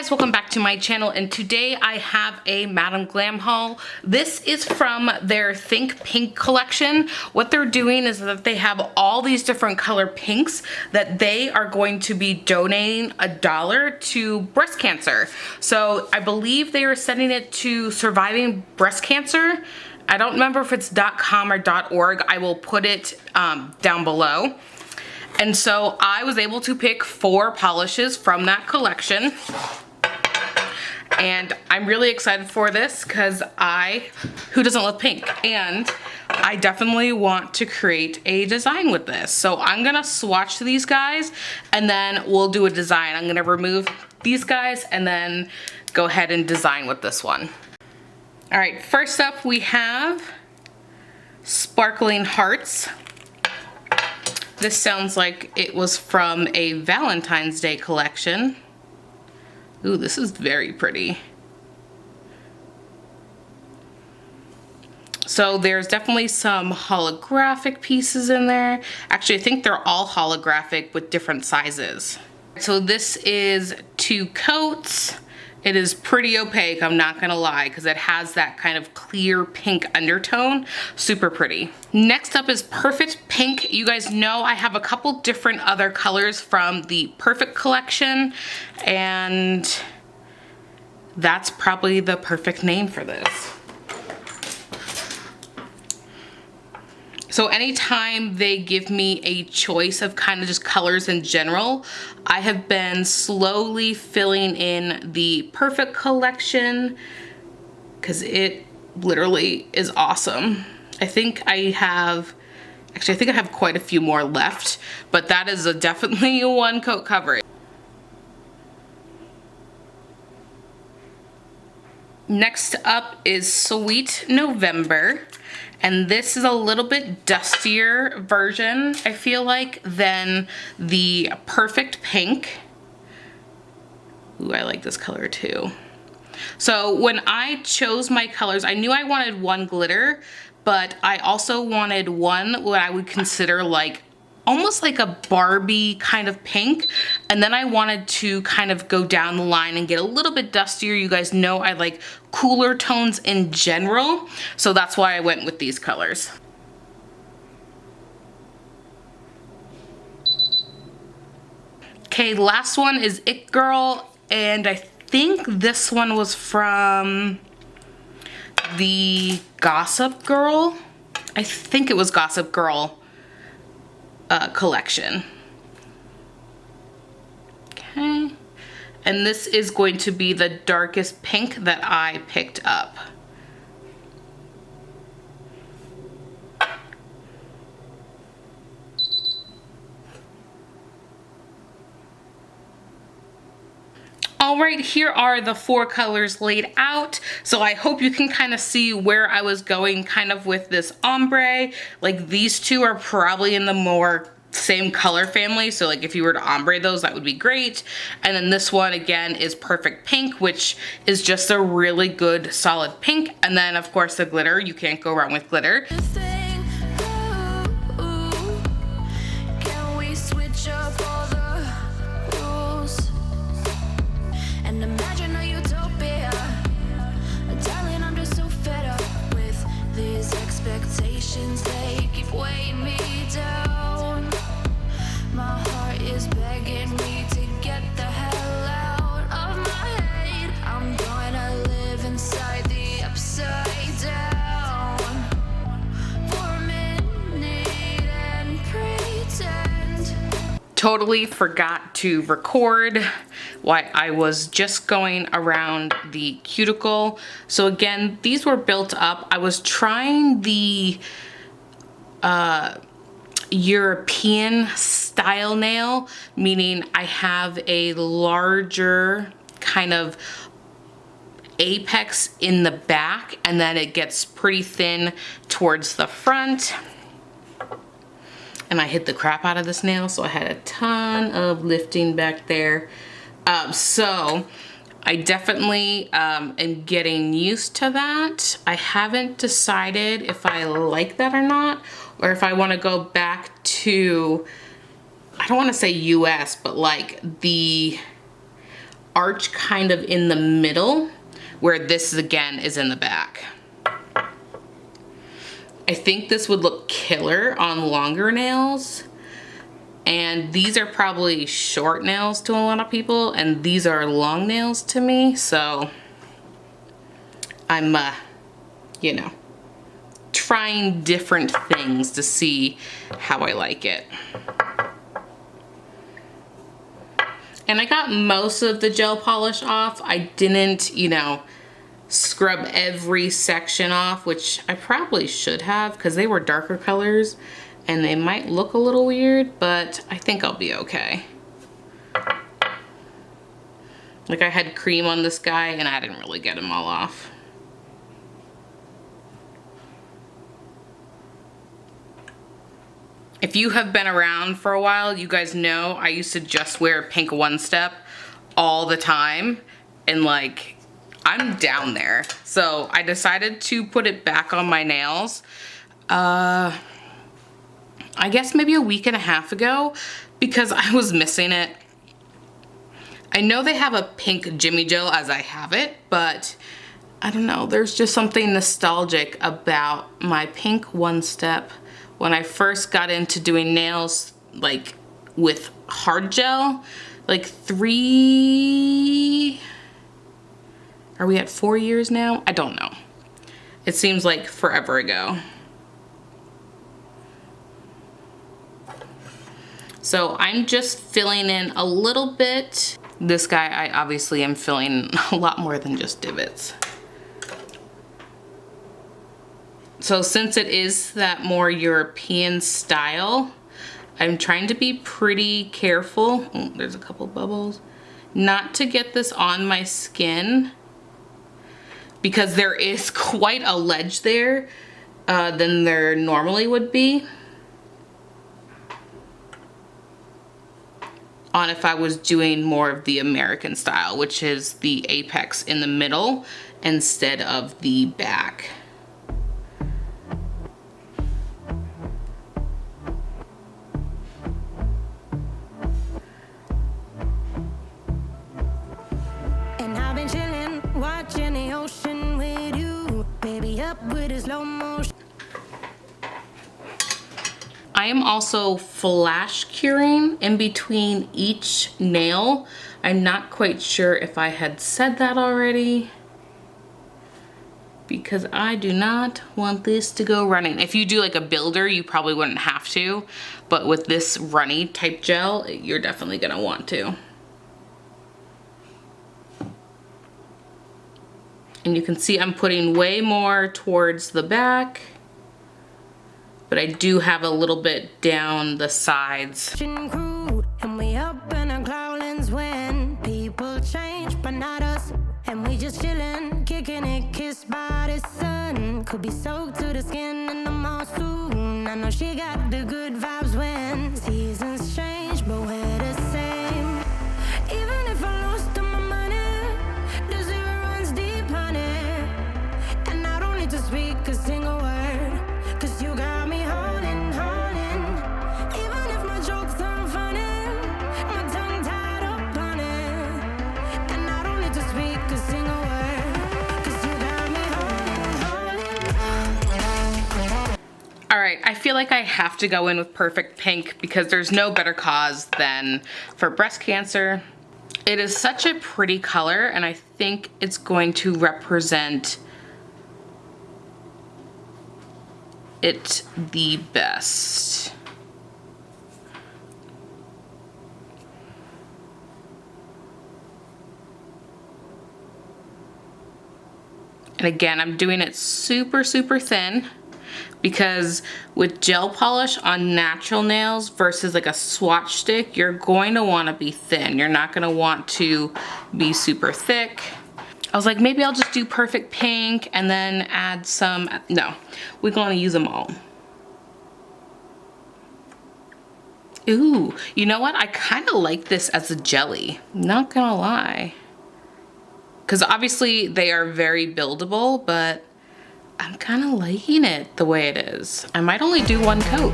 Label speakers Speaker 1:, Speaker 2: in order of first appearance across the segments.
Speaker 1: guys, welcome back to my channel, and today I have a Madame Glam haul. This is from their Think Pink collection. What they're doing is that they have all these different color pinks that they are going to be donating $1 to breast cancer. So I believe they are sending it to Surviving Breast Cancer. I don't remember if it's .com or .org. I will put it down below. And so I was able to pick 4 polishes from that collection. And I'm really excited for this because who doesn't love pink? And I definitely want to create a design with this. So I'm gonna swatch these guys and then we'll do a design. I'm gonna remove these guys and then go ahead and design with this one. All right, first up we have Sparkling Hearts. This sounds like it was from a Valentine's Day collection. Ooh, this is very pretty. So there's definitely some holographic pieces in there. Actually, I think they're all holographic with different sizes. So this is 2 coats. It is pretty opaque, I'm not gonna lie, because it has that kind of clear pink undertone. Super pretty. Next up is Perfect Pink. You guys know I have a couple different other colors from the Perfect collection, and that's probably the perfect name for this. So anytime they give me a choice of kind of just colors in general, I have been slowly filling in the Perfect collection because it literally is awesome. I think I have quite a few more left, but that is definitely a 1 coat coverage. Next up is Sweet November. And this is a little bit dustier version, I feel like, than the Perfect Pink. Ooh, I like this color too. So when I chose my colors, I knew I wanted 1 glitter, but I also wanted one what I would consider like almost like a Barbie kind of pink. And then I wanted to kind of go down the line and get a little bit dustier. You guys know I like cooler tones in general, so that's why I went with these colors. Okay, last one is It Girl, and I think this one was from the Gossip Girl. I think it was Gossip Girl collection. Okay, and this is going to be the darkest pink that I picked up. All right, here are the 4 colors laid out. So I hope you can kind of see where I was going kind of with this ombre. Like these 2 are probably in the more same color family. So like if you were to ombre those, that would be great. And then this one again is Perfect Pink, which is just a really good solid pink. And then of course the glitter, you can't go wrong with glitter.
Speaker 2: They keep weighing me down. My heart is begging me to get the hell out of my head. I'm gonna live inside the upside down for a minute and pretend.
Speaker 1: Totally forgot to record while I was just going around the cuticle. So again, these were built up. I was trying the European style nail, meaning I have a larger kind of apex in the back and then it gets pretty thin towards the front. And I hit the crap out of this nail, so I had a ton of lifting back there. So I definitely am getting used to that. I haven't decided if I like that or not, or if I want to go back to, I don't want to say US, but like the arch kind of in the middle, where this again is in the back. I think this would look killer on longer nails. And these are probably short nails to a lot of people, and these are long nails to me, so I'm, you know, trying different things to see how I like it. And I got most of the gel polish off. I didn't, you know, scrub every section off, which I probably should have because they were darker colors. And they might look a little weird, but I think I'll be okay. Like I had cream on this guy and I didn't really get him all off. If you have been around for a while, you guys know I used to just wear pink one step all the time. And like, I'm down there. So I decided to put it back on my nails. I guess maybe a week and a half ago because I was missing it. I know they have a pink Jimmy Gel as I have it, but I don't know, there's just something nostalgic about my pink one step. When I first got into doing nails like with hard gel, like are we at 4 years now? I don't know. It seems like forever ago. So I'm just filling in a little bit. This guy, I obviously am filling a lot more than just divots. So since it is that more European style, I'm trying to be pretty careful. Oh, there's a couple bubbles. Not to get this on my skin because there is quite a ledge there than there normally would be. On if I was doing more of the American style, which is the apex in the middle instead of the back.
Speaker 2: And I've been chilling, watching the ocean with you, baby, up with a slow motion.
Speaker 1: I am also flash curing in between each nail. I'm not quite sure if I had said that already because I do not want this to go running. If you do like a builder, you probably wouldn't have to, but with this runny type gel, you're definitely gonna want to. And you can see I'm putting way more towards the back, but I do have a little bit down the sides.
Speaker 2: And we up in our clouds when people change, but not us. And we just chillin', kicking it, kissed by the sun. Could be soaked to the skin in the monsoon. I know she got the good vibes when seasons change, but we're the same. Even if I lost all my money, the zero runs deep, honey. And I don't need to speak a single word, 'cause you got me holding, holding. Even if my jokes aren't funny, my tongue tied up on it. And I don't need to speak a single word, 'cause you got me holding, holding.
Speaker 1: All right, I feel like I have to go in with Perfect Pink because there's no better cause than for breast cancer. It is such a pretty color, and I think it's going to represent it the best. And again, I'm doing it super, super thin because with gel polish on natural nails versus like a swatch stick, you're going to want to be thin. You're not going to want to be super thick. I was like, maybe I'll just do Perfect Pink and then add some, no, we're going to use them all. Ooh, you know what? I kind of like this as a jelly, not gonna lie. Because obviously they are very buildable, but I'm kind of liking it the way it is. I might only do one coat.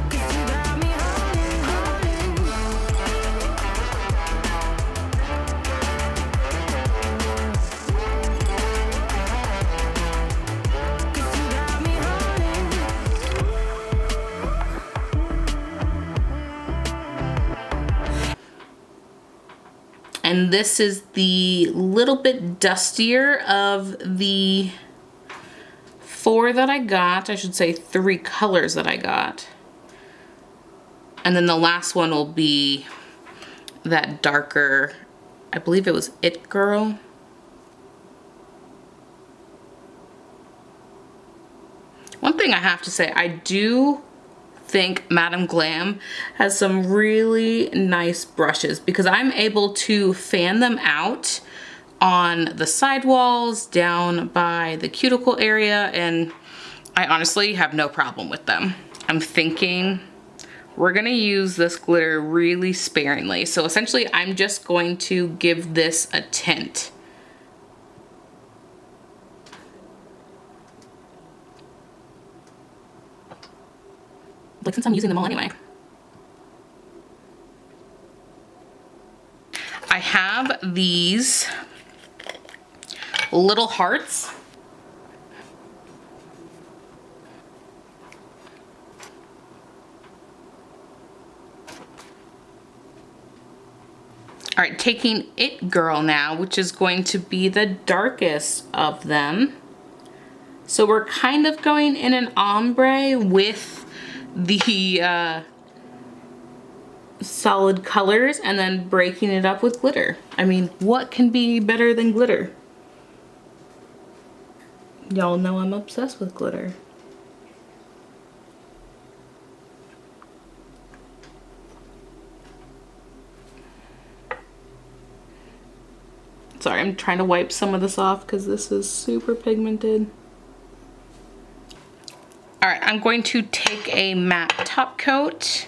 Speaker 2: Cause you
Speaker 1: And this is the little bit dustier of the 4 that I got. I should say 3 colors that I got. And then the last one will be that darker, I believe it was It Girl. One thing I have to say, I do think Madame Glam has some really nice brushes because I'm able to fan them out on the sidewalls, down by the cuticle area, and I honestly have no problem with them. I'm thinking we're gonna use this glitter really sparingly. So essentially I'm just going to give this a tint. Like, since I'm using them all anyway. I have these little hearts. All right, taking It Girl now, which is going to be the darkest of them. So we're kind of going in an ombre with the solid colors and then breaking it up with glitter. I mean, what can be better than glitter? Y'all know I'm obsessed with glitter. Sorry, I'm trying to wipe some of this off because this is super pigmented. All right, I'm going to take a matte top coat.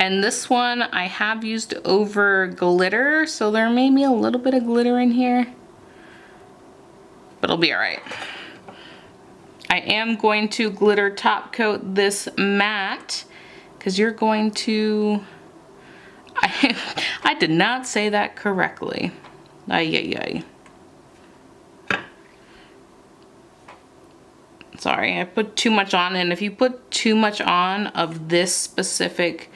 Speaker 1: And this one I have used over glitter, so there may be a little bit of glitter in here, but it'll be all right. I am going to glitter top coat this matte because you're going to, I did not say that correctly. Ay, ay, ay. Sorry, I put too much on, and if you put too much on of this specific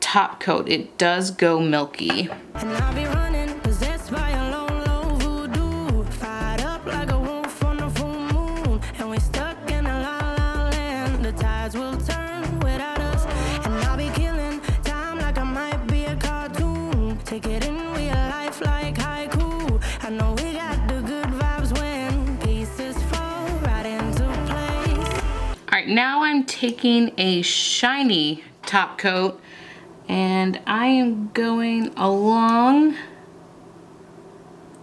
Speaker 1: top coat, it does go milky.
Speaker 2: And I'll be running, possessed by a low, low voodoo. Fired up like a wolf on the full moon. And we're stuck in a la la land. The tides will turn without us. And I'll be killing time like I might be a cartoon. Take it in real life like haiku. I know we got the good vibes when pieces fall right into place.
Speaker 1: All right, now I'm taking a shiny top coat and I am going along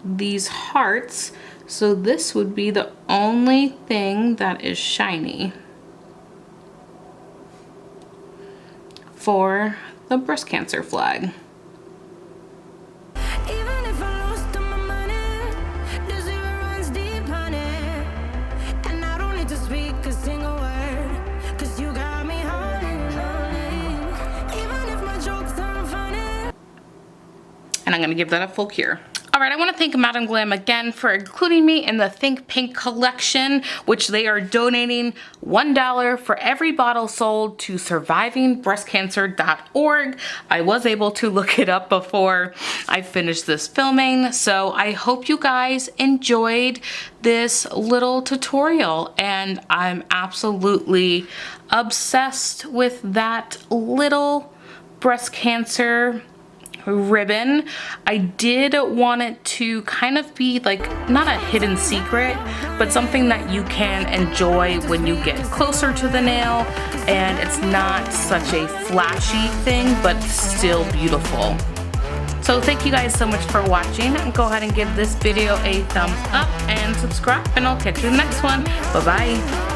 Speaker 1: these hearts. So this would be the only thing that is shiny for the breast cancer flag.
Speaker 2: Even if I lost all my money, the zero runs deep, honey. And I don't need to speak a single word, 'cause you got me holding. Even if my jokes aren't funny.
Speaker 1: And I'm gonna give that a full cure. All right, I wanna thank Madame Glam again for including me in the Think Pink collection, which they are donating $1 for every bottle sold to survivingbreastcancer.org. I was able to look it up before I finished this filming, so I hope you guys enjoyed this little tutorial, and I'm absolutely obsessed with that little breast cancer ribbon. I did want it to kind of be like, not a hidden secret, but something that you can enjoy when you get closer to the nail, and it's not such a flashy thing, but still beautiful. So thank you guys so much for watching. Go ahead and give this video a thumbs up and subscribe, and I'll catch you in the next one. Bye-bye.